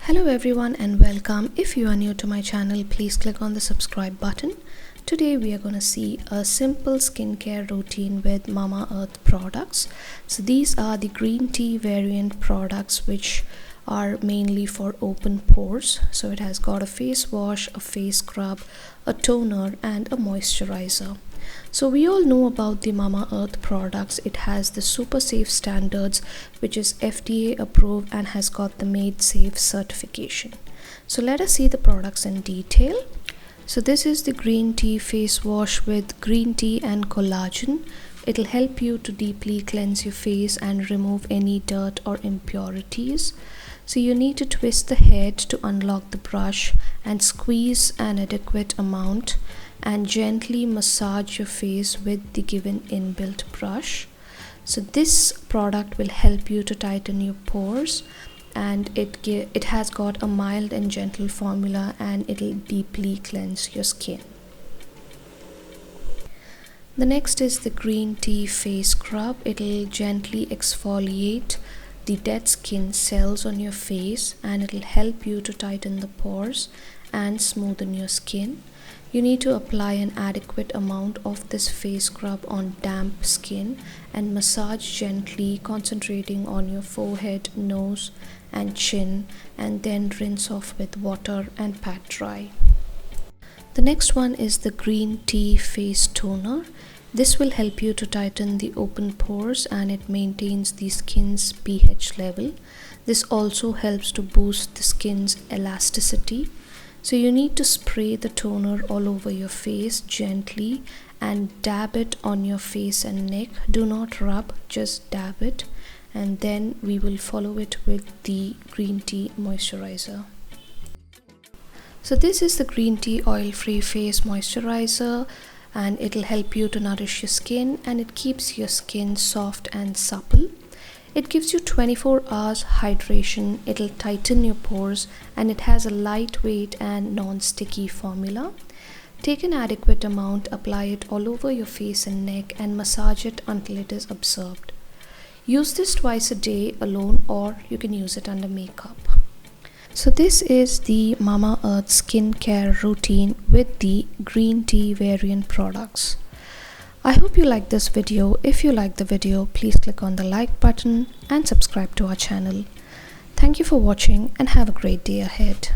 Hello everyone and welcome. If you are new to my channel, please click on the subscribe button. Today we are going to see a simple skincare routine with Mamaearth products. So these are the green tea variant products which are mainly for open pores. So it has got a face wash, a face scrub, a toner and a moisturizer. So we all know about the Mamaearth products. It has the super safe standards which is FDA approved and has got the made safe certification. So let us see the products in detail. So this is the green tea face wash with green tea and collagen. It'll help you to deeply cleanse your face and remove any dirt or impurities. So you need to twist the head to unlock the brush and squeeze an adequate amount and gently massage your face with the given inbuilt brush. So this product will help you to tighten your pores, and it has got a mild and gentle formula and it'll deeply cleanse your skin. The next is the green tea face scrub. It'll gently exfoliate the dead skin cells on your face and it'll help you to tighten the pores and smoothen your skin. You need to apply an adequate amount of this face scrub on damp skin and massage gently, concentrating on your forehead, nose and chin, and then rinse off with water and pat dry. The next one is the green tea face toner. This will help you to tighten the open pores and it maintains the skin's pH level. This also helps to boost the skin's elasticity. So you need to spray the toner all over your face gently and dab it on your face and neck. Do not rub, just dab it, and then we will follow it with the green tea moisturizer. So this is the green tea oil-free face moisturizer, and it'll help you to nourish your skin and it keeps your skin soft and supple. It gives you 24 hours hydration, it'll tighten your pores, and it has a lightweight and non-sticky formula. Take an adequate amount, apply it all over your face and neck and massage it until it is absorbed. Use this twice a day alone, or you can use it under makeup. So this is the Mamaearth skincare routine with the green tea variant products. I hope you like this video. If you like the video, please click on the like button and subscribe to our channel. Thank you for watching and have a great day ahead.